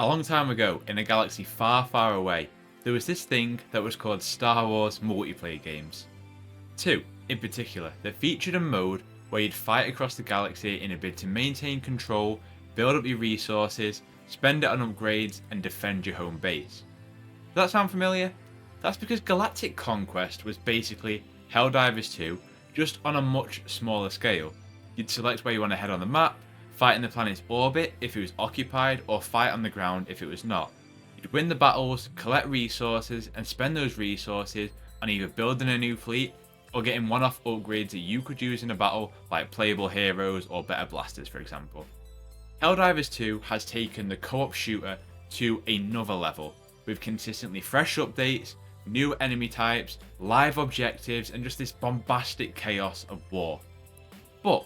A long time ago, in a galaxy far, far away, there was this thing that was called Star Wars multiplayer games. Two, in particular, that featured a mode where you'd fight across the galaxy in a bid to maintain control, build up your resources, spend it on upgrades, and defend your home base. Does that sound familiar? That's because Galactic Conquest was basically Helldivers 2, just on a much smaller scale. You'd select where you want to head on the map, fight in the planet's orbit if it was occupied, or fight on the ground if it was not. You'd win the battles, collect resources, and spend those resources on either building a new fleet or getting one-off upgrades that you could use in a battle, like playable heroes or better blasters, for example. Helldivers 2 has taken the co-op shooter to another level, with consistently fresh updates, new enemy types, live objectives, and just this bombastic chaos of war. But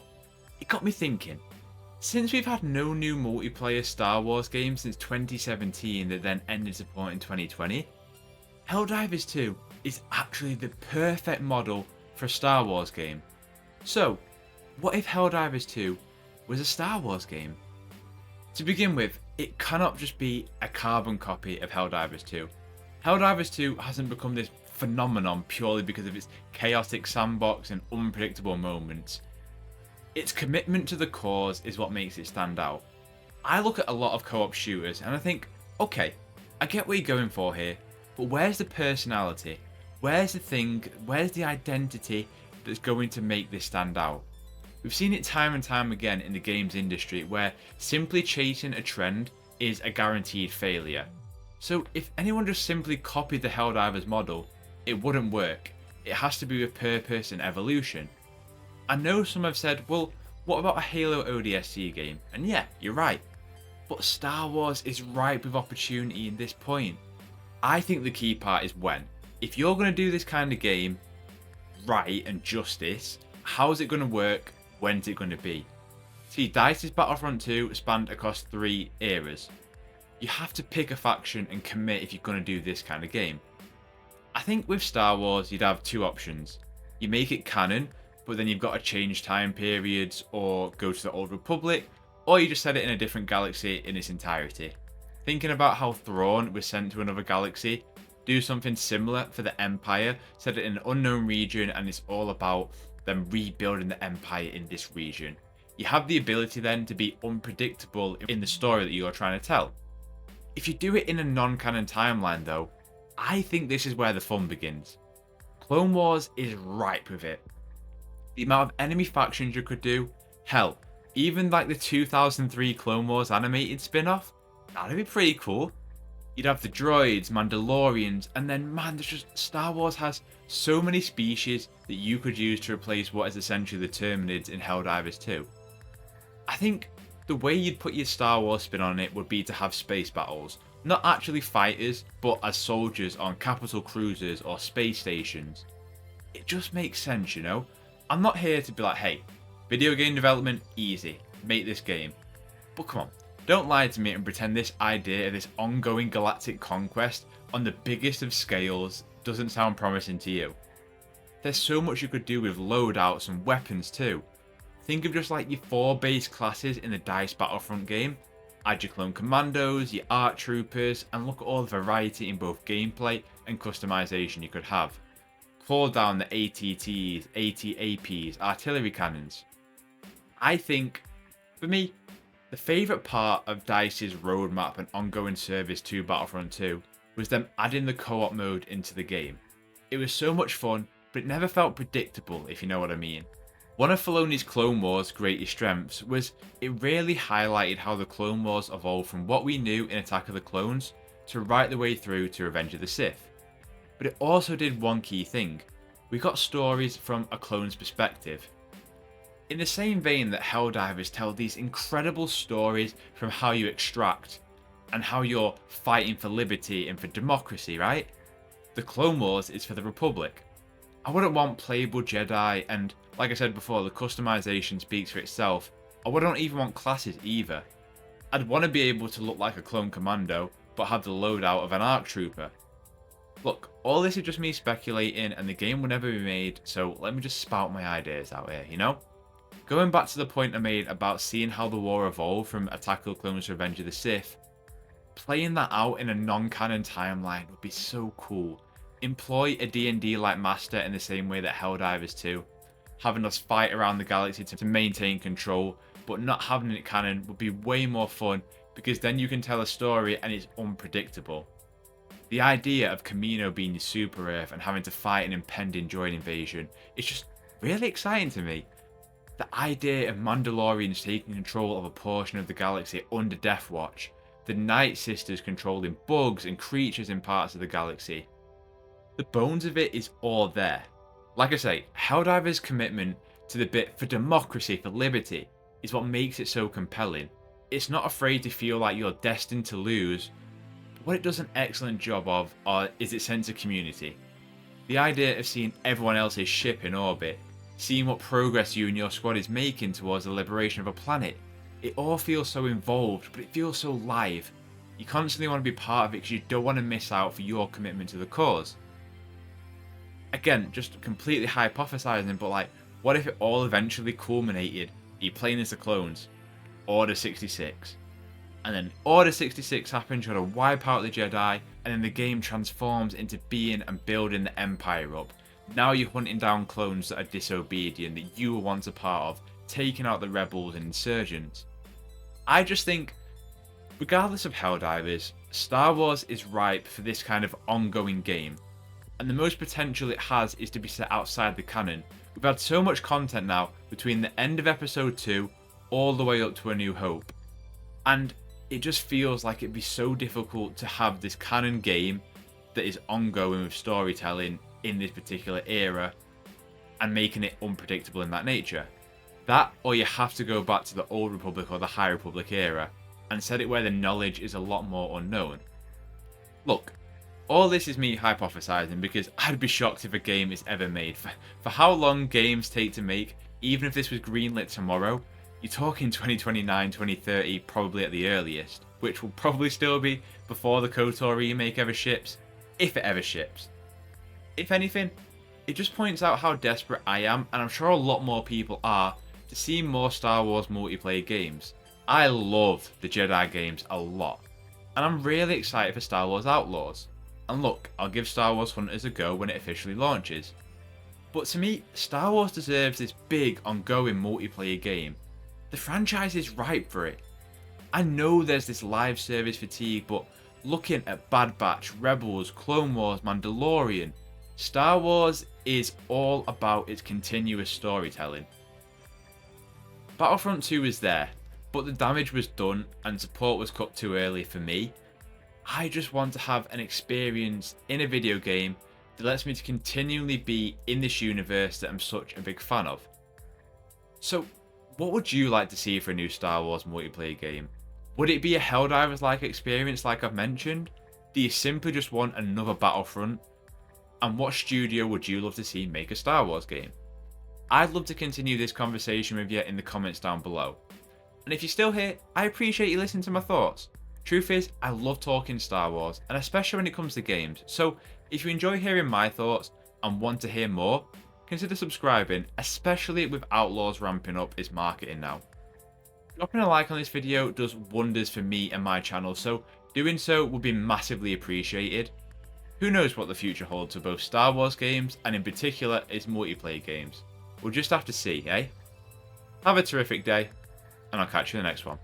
it got me thinking, since we've had no new multiplayer Star Wars game since 2017 that then ended support in 2020, Helldivers 2 is actually the perfect model for a Star Wars game. So, what if Helldivers 2 was a Star Wars game? To begin with, it cannot just be a carbon copy of Helldivers 2. Helldivers 2 hasn't become this phenomenon purely because of its chaotic sandbox and unpredictable moments. Its commitment to the cause is what makes it stand out. I look at a lot of co-op shooters and I think, okay, I get what you're going for here, but where's the personality? Where's the thing? Where's the identity that's going to make this stand out? We've seen it time and time again in the games industry where simply chasing a trend is a guaranteed failure. So if anyone just simply copied the Helldivers model, it wouldn't work. It has to be with purpose and evolution. I know some have said, well, what about a Halo ODST game? And yeah, you're right. But Star Wars is ripe with opportunity in this point. I think the key part is when. If you're going to do this kind of game right and justice, how's it going to work? When's it going to be? See, DICE's Battlefront 2 spanned across 3 eras. You have to pick a faction and commit if you're going to do this kind of game. I think with Star Wars, you'd have 2 options. You make it canon, but then you've got to change time periods or go to the Old Republic, or you just set it in a different galaxy in its entirety. Thinking about how Thrawn was sent to another galaxy, do something similar for the Empire, set it in an unknown region and it's all about them rebuilding the Empire in this region. You have the ability then to be unpredictable in the story that you're trying to tell. If you do it in a non-canon timeline though, I think this is where the fun begins. Clone Wars is ripe with it. The amount of enemy factions you could do, hell, even like the 2003 Clone Wars animated spin-off, that'd be pretty cool. You'd have the droids, Mandalorians, and then man, there's just Star Wars has so many species that you could use to replace what is essentially the Terminids in Helldivers 2. I think the way you'd put your Star Wars spin on it would be to have space battles, not actually fighters, but as soldiers on capital cruisers or space stations. It just makes sense, you know? I'm not here to be like, hey, video game development, easy, make this game. But come on, don't lie to me and pretend this idea of this ongoing galactic conquest on the biggest of scales doesn't sound promising to you. There's so much you could do with loadouts and weapons too. Think of just like your 4 base classes in the DICE Battlefront game, add your clone commandos, your ARC troopers, and look at all the variety in both gameplay and customization you could have. Call down the ATTs, ATAPs, artillery cannons. I think, for me, the favourite part of DICE's roadmap and ongoing service to Battlefront 2 was them adding the co-op mode into the game. It was so much fun, but it never felt predictable, if you know what I mean. One of Filoni's Clone Wars' greatest strengths was it really highlighted how the Clone Wars evolved from what we knew in Attack of the Clones to right the way through to Revenge of the Sith. But it also did one key thing. We got stories from a clone's perspective. In the same vein that Helldivers tell these incredible stories from how you extract and how you're fighting for liberty and for democracy, right? The Clone Wars is for the Republic. I wouldn't want playable Jedi, and like I said before, the customization speaks for itself. I wouldn't even want classes either. I'd want to be able to look like a clone commando, but have the loadout of an ARC trooper. Look, all this is just me speculating and the game will never be made, so let me just spout my ideas out here, you know? Going back to the point I made about seeing how the war evolved from Attack of the Clones to Revenge of the Sith, Playing that out in a non-canon timeline would be so cool. Employ a D&D-like master in the same way that Helldivers 2. Having us fight around the galaxy to maintain control, but not having it canon would be way more fun because then you can tell a story and it's unpredictable. The idea of Camino being Super Earth and having to fight an impending droid invasion is just really exciting to me. The idea of Mandalorians taking control of a portion of the galaxy under Death Watch, the Night Sisters controlling bugs and creatures in parts of the galaxy. The bones of it is all there. Like I say, Helldivers' commitment to the bit for democracy, for liberty, is what makes it so compelling. It's not afraid to feel like you're destined to lose, but what it does an excellent job of is its sense of community. The idea of seeing everyone else's ship in orbit, seeing what progress you and your squad is making towards the liberation of a planet, it all feels so involved, but it feels so live. You constantly want to be part of it because you don't want to miss out for your commitment to the cause. Again, just completely hypothesizing, but like, what if it all eventually culminated? You're playing as the clones, Order 66, and then Order 66 happens, you gotta wipe out the Jedi, and then the game transforms into being and building the Empire up. Now you're hunting down clones that are disobedient, that you were once a part of, taking out the rebels and insurgents. I just think, regardless of Helldivers, Star Wars is ripe for this kind of ongoing game. And the most potential it has is to be set outside the canon. We've had so much content now between the end of episode 2 all the way up to A New Hope. And it just feels like it'd be so difficult to have this canon game that is ongoing with storytelling in this particular era and making it unpredictable in that nature. That, or you have to go back to the Old Republic or the High Republic era and set it where the knowledge is a lot more unknown. Look, all this is me hypothesizing because I'd be shocked if a game is ever made. For how long games take to make, even if this was greenlit tomorrow, you're talking 2029, 2030 probably at the earliest, which will probably still be before the KOTOR remake ever ships, if it ever ships. If anything, it just points out how desperate I am, and I'm sure a lot more people are, to see more Star Wars multiplayer games. I love the Jedi games a lot, and I'm really excited for Star Wars Outlaws. And look, I'll give Star Wars Hunters a go when it officially launches. But to me, Star Wars deserves this big, ongoing multiplayer game. The franchise is ripe for it. I know there's this live service fatigue, but looking at Bad Batch, Rebels, Clone Wars, Mandalorian, Star Wars is all about its continuous storytelling. Battlefront 2 is there, but the damage was done and support was cut too early for me. I just want to have an experience in a video game that lets me to continually be in this universe that I'm such a big fan of. So, what would you like to see for a new Star Wars multiplayer game? Would it be a Helldivers-like experience like I've mentioned? Do you simply just want another Battlefront? And what studio would you love to see make a Star Wars game? I'd love to continue this conversation with you in the comments down below. And if you're still here, I appreciate you listening to my thoughts. Truth is, I love talking Star Wars, and especially when it comes to games, so if you enjoy hearing my thoughts and want to hear more, consider subscribing, especially with Outlaws ramping up its marketing now. Dropping a like on this video does wonders for me and my channel, so doing so would be massively appreciated. Who knows what the future holds for both Star Wars games and in particular its multiplayer games. We'll just have to see, eh? Have a terrific day, and I'll catch you in the next one.